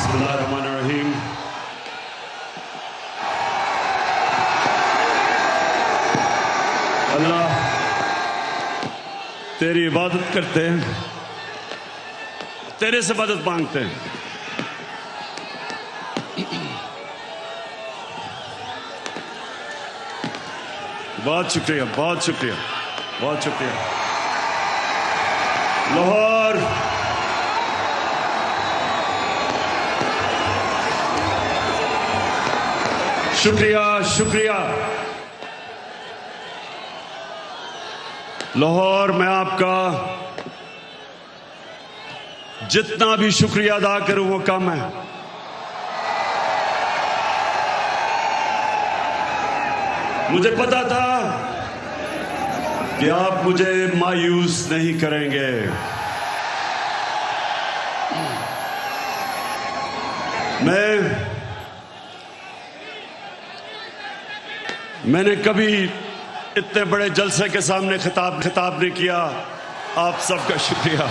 बिस्मिल्लाहिर्रहमानिर्रहीम। अल्लाह तेरी इबादत करते हैं, तेरे से मदद मांगते हैं। बहुत शुक्रिया, बहुत शुक्रिया, बहुत शुक्रिया। लाहौर शुक्रिया, शुक्रिया। लाहौर मैं आपका जितना भी शुक्रिया अदा करूं वो कम है। मुझे पता था कि आप मुझे मायूस नहीं करेंगे। मैंने कभी इतने बड़े जलसे के सामने खिताब नहीं किया। आप सबका शुक्रिया।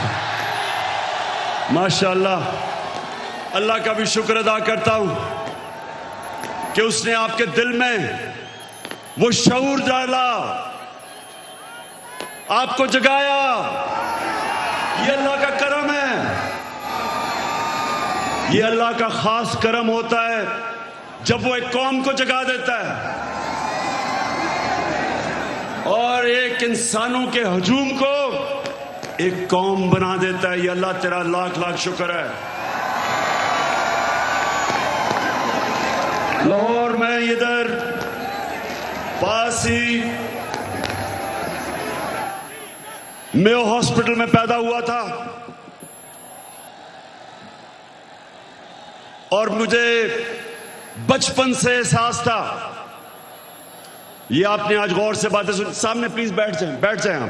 माशाअल्लाह, अल्लाह का भी शुक्र अदा करता हूं कि उसने आपके दिल में वो शऊर डाला, आपको जगाया। ये अल्लाह का करम है, ये अल्लाह का खास करम होता है जब वो एक कौम को जगा देता है और एक इंसानों के हजूम को एक कौम बना देता है। ये अल्लाह तेरा लाख लाख शुक्र है। लाहौर में इधर पास ही मेयो हॉस्पिटल में पैदा हुआ था और मुझे बचपन से एहसास था। ये आपने आज गौर से बातें सुन। सामने प्लीज बैठ जाएं, बैठ जाएं, आप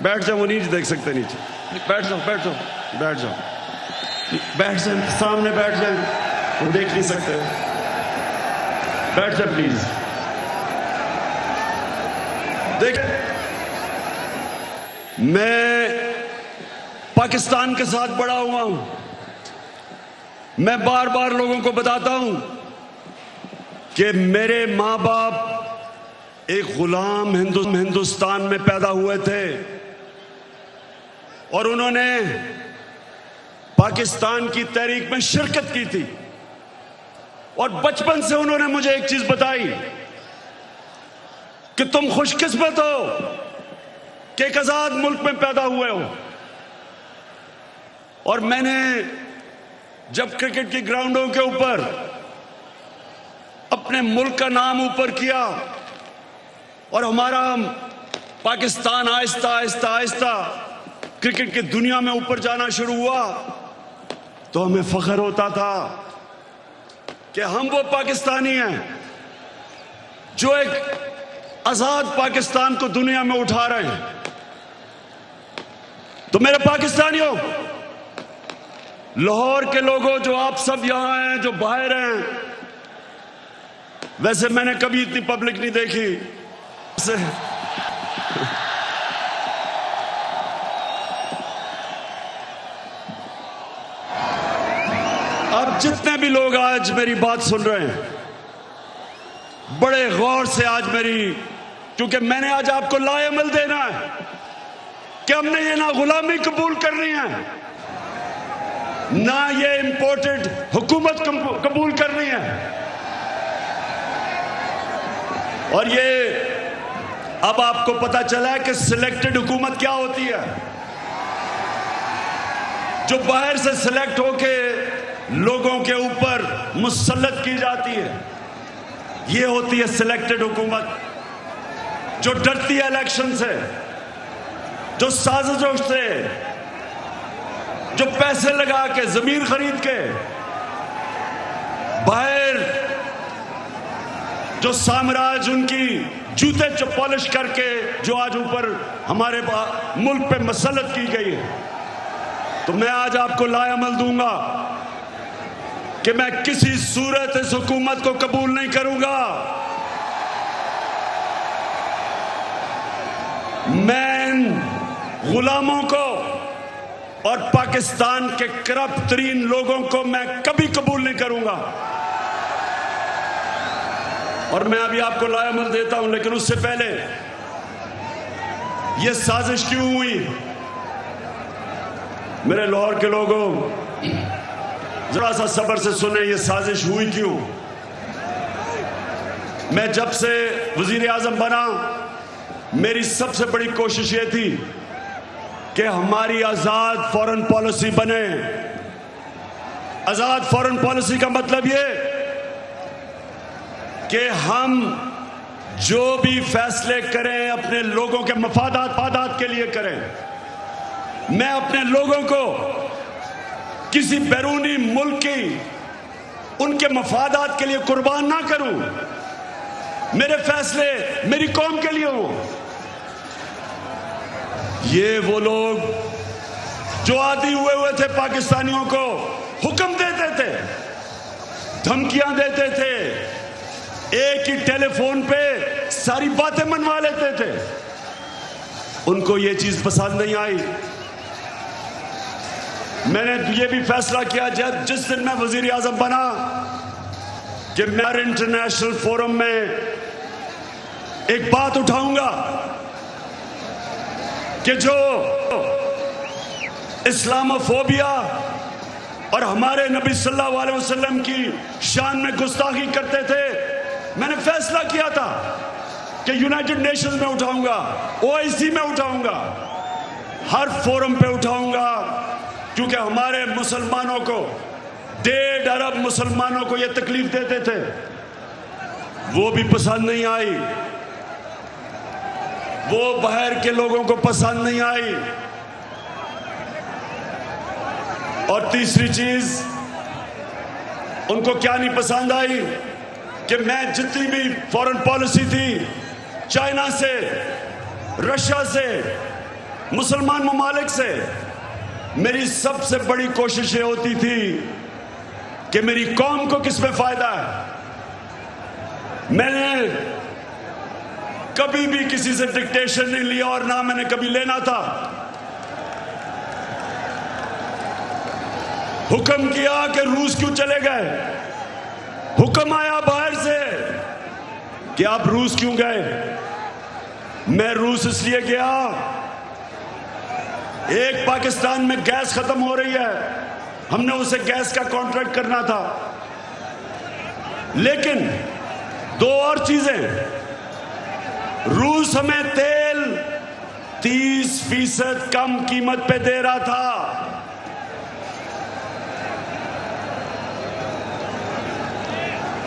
बैठ जाओ। वो नीचे देख सकते, नीचे बैठ जाओ, बैठ जाओ, बैठ जाओ, बैठ जाएं, सामने बैठ जाएं, वो देख नहीं सकते। बैठ जाए प्लीज। देख, मैं पाकिस्तान के साथ बड़ा हुआ हूं। मैं बार बार लोगों को बताता हूं कि मेरे मां बाप एक गुलाम हिंदुस्तान में पैदा हुए थे और उन्होंने पाकिस्तान की तहरीक में शिरकत की थी। और बचपन से उन्होंने मुझे एक चीज बताई कि तुम खुशकिस्मत हो कि एक आजाद मुल्क में पैदा हुए हो। और मैंने जब क्रिकेट की ग्राउंडों के ऊपर अपने मुल्क का नाम ऊपर किया और हमारा पाकिस्तान आहिस्ता आहिस्ता आहिस्ता क्रिकेट की दुनिया में ऊपर जाना शुरू हुआ, तो हमें फख्र होता था कि हम वो पाकिस्तानी हैं जो एक आजाद पाकिस्तान को दुनिया में उठा रहे हैं। तो मेरे पाकिस्तानियों, लाहौर के लोगों, जो आप सब यहां हैं, जो बाहर हैं, वैसे मैंने कभी इतनी पब्लिक नहीं देखी। अब जितने भी लोग आज मेरी बात सुन रहे हैं, बड़े गौर से आज मेरी, क्योंकि मैंने आज आपको लाएमल देना है कि हमने ये ना गुलामी कबूल करनी है, ना ये इंपोर्टेड हुकूमत कबूल करनी है। और ये अब आपको पता चला है कि सिलेक्टेड हुकूमत क्या होती है। जो बाहर से सिलेक्ट होके लोगों के ऊपर मुसल्लत की जाती है, ये होती है सिलेक्टेड हुकूमत। जो डरती है इलेक्शन से, जो साजिशों से, जो पैसे लगा के, जमीन खरीद के, बाहर जो साम्राज्य उनकी जूते पॉलिश करके जो आज ऊपर हमारे मुल्क पे मसल्लत की गई है, तो मैं आज आपको लाएमल दूंगा कि मैं किसी सूरत इस हुकूमत को कबूल नहीं करूंगा। मैं इन गुलामों को और पाकिस्तान के करप्ट तरीन लोगों को मैं कभी कबूल नहीं करूंगा। और मैं अभी आपको लायामत देता हूं, लेकिन उससे पहले यह साजिश क्यों हुई? मेरे लाहौर के लोगों, जरा सा सब्र से सुने, यह साजिश हुई क्यों। मैं जब से वजीर आजम बना, मेरी सबसे बड़ी कोशिश ये थी कि हमारी आजाद फॉरेन पॉलिसी बने। आजाद फॉरेन पॉलिसी का मतलब ये कि हम जो भी फैसले करें अपने लोगों के मफादात के लिए करें। मैं अपने लोगों को किसी बैरूनी मुल्क की उनके मफादात के लिए कुर्बान ना करूं। मेरे फैसले मेरी कौम के लिए हों। ये वो लोग जो आदी हुए थे पाकिस्तानियों को हुक्म देते थे, धमकियां देते थे, एक ही टेलीफोन पे सारी बातें मनवा लेते थे, उनको ये चीज पसंद नहीं आई। मैंने ये भी फैसला किया जब जिस दिन मैं वजीर आजम बना कि मैं इंटरनेशनल फोरम में एक बात उठाऊंगा कि जो इस्लामोफोबिया और हमारे नबी सल्लल्लाहु अलैहि वसल्लम की शान में गुस्ताखी करते थे, मैंने फैसला किया था कि यूनाइटेड नेशंस में उठाऊंगा, ओआईसी में उठाऊंगा, हर फोरम पे उठाऊंगा, क्योंकि हमारे मुसलमानों को 1.5 अरब मुसलमानों को यह तकलीफ देते थे, वो भी पसंद नहीं आई, वो बाहर के लोगों को पसंद नहीं आई। और तीसरी चीज उनको क्या नहीं पसंद आई कि मैं जितनी भी फॉरेन पॉलिसी थी, चाइना से, रशिया से, मुसलमान ममालिक से, मेरी सबसे बड़ी कोशिश ये होती थी कि मेरी कौम को किस में फायदा है। मैंने कभी भी किसी से डिक्टेशन नहीं लिया और ना मैंने कभी लेना था। हुक्म किया कि रूस क्यों चले गए, हुक्म आया बाहर से कि आप रूस क्यों गए। मैं रूस इसलिए गया, एक पाकिस्तान में गैस खत्म हो रही है, हमने उसे गैस का कॉन्ट्रैक्ट करना था, लेकिन 2 और चीजें, रूस हमें तेल 30% कम कीमत पे दे रहा था,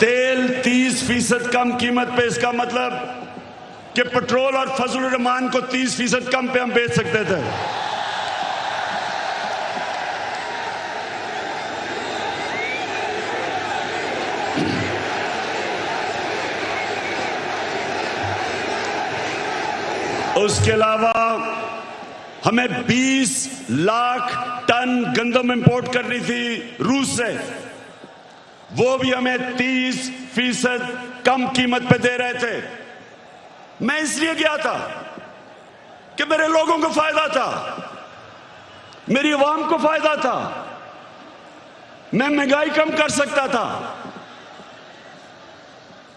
तेल 30% कम कीमत पे। इसका मतलब कि पेट्रोल और फजल रहमान को 30% कम पे हम बेच सकते थे। उसके अलावा हमें 20 लाख टन गंदम इंपोर्ट करनी थी रूस से, वो भी हमें 30% कम कीमत पे दे रहे थे। मैं इसलिए गया था कि मेरे लोगों को फायदा था, मेरी आवाम को फायदा था, मैं महंगाई कम कर सकता था।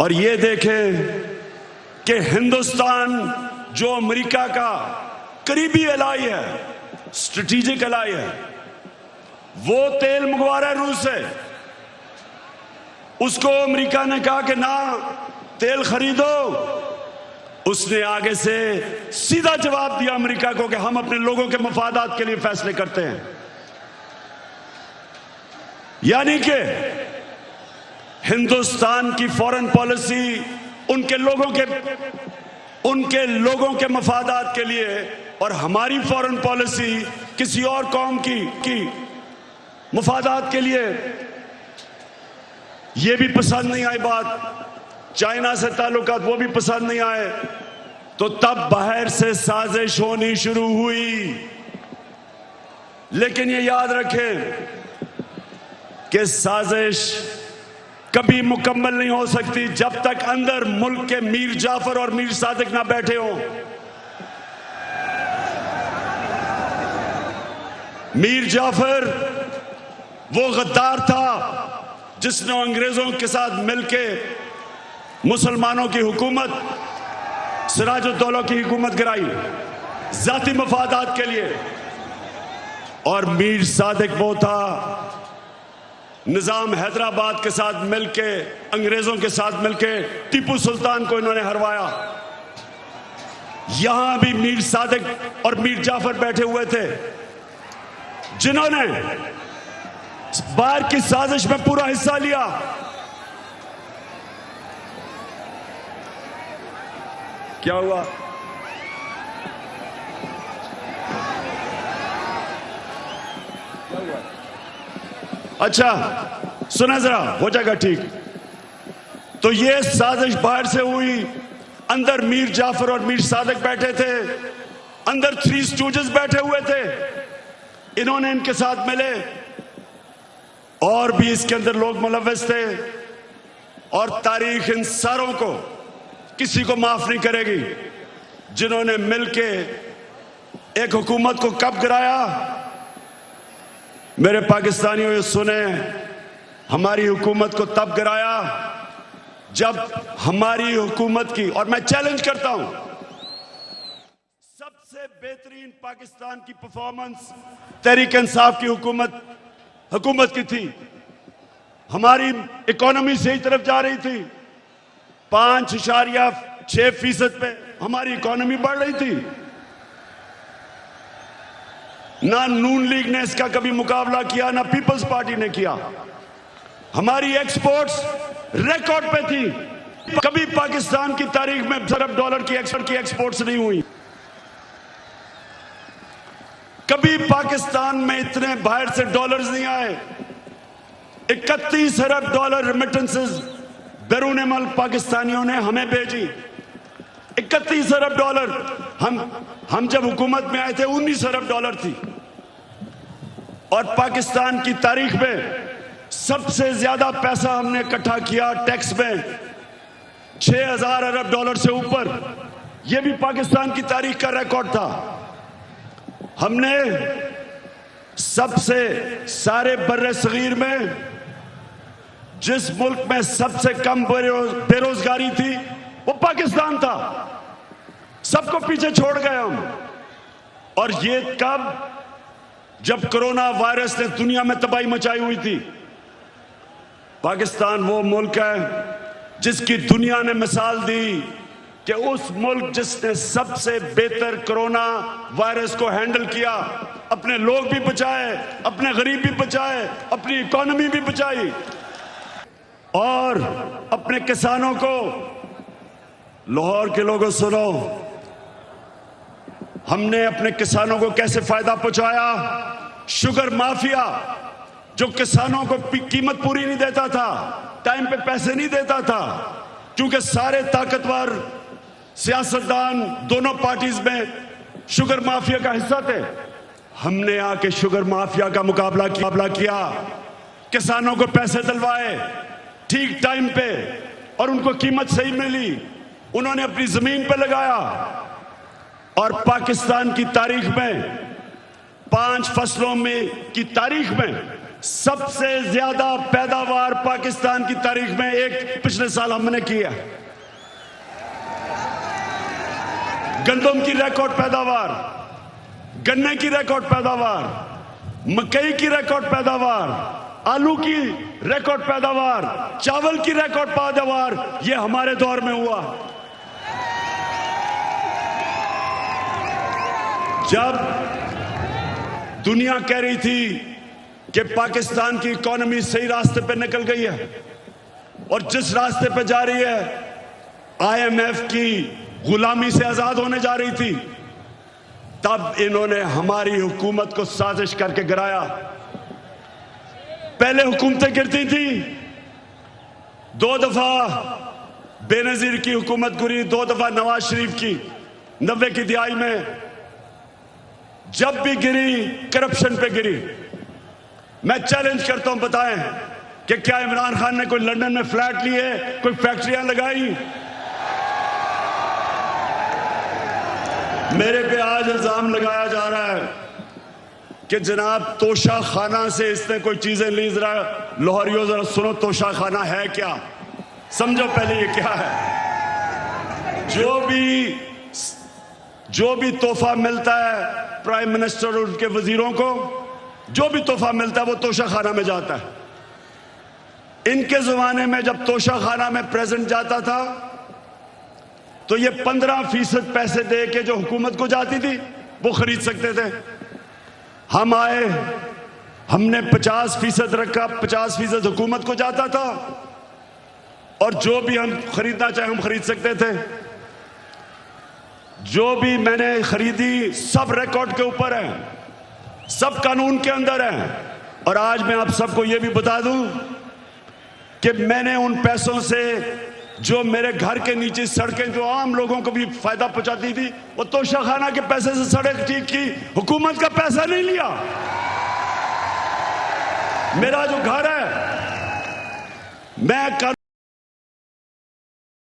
और ये देखें कि हिंदुस्तान जो अमेरिका का करीबी एलाई है, स्ट्रेटेजिक एलाई है, वो तेल मंगवा रहा है रूस से। उसको अमेरिका ने कहा कि ना तेल खरीदो, उसने आगे से सीधा जवाब दिया अमेरिका को कि हम अपने लोगों के मफादात के लिए फैसले करते हैं। यानी कि हिंदुस्तान की फॉरेन पॉलिसी उनके लोगों के मफादात के लिए, और हमारी फॉरेन पॉलिसी किसी और कौम की मफादात के लिए। ये भी पसंद नहीं आई बात, चाइना से ताल्लुकात वो भी पसंद नहीं आए, तो तब बाहर से साजिश होनी शुरू हुई। लेकिन ये याद रखें कि साजिश कभी मुकम्मल नहीं हो सकती जब तक अंदर मुल्क के मीर जाफर और मीर सादिक ना बैठे हों। मीर जाफर वो गद्दार था जिसने अंग्रेजों के साथ मिलकर मुसलमानों की हुकूमत, सिराजुद्दौला की हुकूमत गिराई जाती मफादात के लिए। और मीर सादिक वो था निजाम हैदराबाद के साथ मिलके, अंग्रेजों के साथ मिलके टीपू सुल्तान को इन्होंने हरवाया। यहां भी मीर सादिक और मीर जाफर बैठे हुए थे जिन्होंने बाहर की साजिश में पूरा हिस्सा लिया। क्या हुआ? अच्छा सुना जरा, हो जाएगा ठीक। तो ये साजिश बाहर से हुई, अंदर मीर जाफर और मीर सादिक बैठे थे, अंदर थ्री स्टूजेस बैठे हुए थे, इन्होंने इनके साथ मिले। और भी इसके अंदर लोग मुलव्वस थे। और तारीख इन सारों को किसी को माफ नहीं करेगी जिन्होंने मिलके एक हुकूमत को कब गिराया। मेरे पाकिस्तानियों ये सुने, हमारी हुकूमत को तब गिराया जब हमारी हुकूमत की, और मैं चैलेंज करता हूं, सबसे बेहतरीन पाकिस्तान की परफॉर्मेंस तहरीक इंसाफ की हुकूमत की थी। हमारी इकोनॉमी सही तरफ जा रही थी, 5.6% पे हमारी इकोनॉमी बढ़ रही थी। ना नून लीग ने इसका कभी मुकाबला किया, ना पीपल्स पार्टी ने किया। हमारी एक्सपोर्ट्स रिकॉर्ड पे थी। कभी पाकिस्तान की तारीख में $1 अरब की एक्सपोर्ट्स नहीं हुई। कभी पाकिस्तान में इतने बाहर से डॉलर्स नहीं आए। $31 अरब रेमिटेंसेस बैरून मुल्क पाकिस्तानियों ने हमें भेजी। $31 अरब। हम जब हुकूमत में आए थे $19 अरब थी। और पाकिस्तान की तारीख में सबसे ज्यादा पैसा हमने इकट्ठा किया टैक्स में, $6000 अरब से ऊपर। यह भी पाकिस्तान की तारीख का रिकॉर्ड था। हमने सबसे सारे बर्रे सगीर में जिस मुल्क में सबसे कम बेरोजगारी थी वो पाकिस्तान था। सबको पीछे छोड़ गए हम। और ये कब? जब कोरोना वायरस ने दुनिया में तबाही मचाई हुई थी। पाकिस्तान वो मुल्क है जिसकी दुनिया ने मिसाल दी कि उस मुल्क जिसने सबसे बेहतर कोरोना वायरस को हैंडल किया, अपने लोग भी बचाए, अपने गरीब भी बचाए, अपनी इकोनॉमी भी बचाई और अपने किसानों को। लाहौर के लोगों सुनो, हमने अपने किसानों को कैसे फायदा पहुंचाया। शुगर माफिया जो किसानों को कीमत पूरी नहीं देता था, टाइम पे पैसे नहीं देता था, क्योंकि सारे ताकतवर सियासतदान दोनों पार्टीज में शुगर माफिया का हिस्सा थे। हमने आके शुगर माफिया का मुकाबला किया, किसानों को पैसे दिलवाए ठीक टाइम पे और उनको कीमत सही मिली। उन्होंने अपनी जमीन पे लगाया। और पाकिस्तान की तारीख में 5 फसलों में की तारीख में सबसे ज्यादा पैदावार पाकिस्तान की तारीख में एक पिछले साल हमने किया। गंदम की रिकॉर्ड पैदावार, गन्ने की रिकॉर्ड पैदावार, मकई की रिकॉर्ड पैदावार, आलू की रिकॉर्ड पैदावार, चावल की रिकॉर्ड पैदावार, ये हमारे दौर में हुआ। जब दुनिया कह रही थी कि पाकिस्तान की इकोनॉमी सही रास्ते पे निकल गई है और जिस रास्ते पे जा रही है IMF की गुलामी से आजाद होने जा रही थी, तब इन्होंने हमारी हुकूमत को साजिश करके गिराया। पहले हुकूमतें गिरती थी, 2 दफा बेनजीर की हुकूमत गिरी, 2 दफा नवाज शरीफ की 90 की दिहाई में। जब भी गिरी करप्शन पे गिरी। मैं चैलेंज करता हूं, बताएं कि क्या इमरान खान ने कोई लंदन में फ्लैट लिए, कोई फैक्ट्रियां लगाई? मेरे पे आज इल्जाम लगाया जा रहा है कि जनाब तोशा खाना से इसने कोई चीजें ली। जरा लाहौरियों जरा सुनो, तोशा खाना है क्या, समझो पहले ये क्या है। जो भी तोहफा मिलता है प्राइम मिनिस्टर और उनके वजीरों को, जो भी तोहफा मिलता है वो तोशा खाना में जाता है। इनके जमाने में जब तोशा खाना में प्रेजेंट जाता था तो ये 15% पैसे दे के जो हुकूमत को जाती थी वो खरीद सकते थे। हम आए, हमने 50% रखा, 50% हुकूमत को जाता था और जो भी हम खरीदना चाहे हम खरीद सकते थे। जो भी मैंने खरीदी सब रिकॉर्ड के ऊपर है, सब कानून के अंदर है। और आज मैं आप सबको यह भी बता दूं कि मैंने उन पैसों से जो मेरे घर के नीचे सड़कें जो आम लोगों को भी फायदा पहुंचाती थी, वो तोशा खाना के पैसे से सड़क ठीक की, हुकूमत का पैसा नहीं लिया। मेरा जो घर है, मैं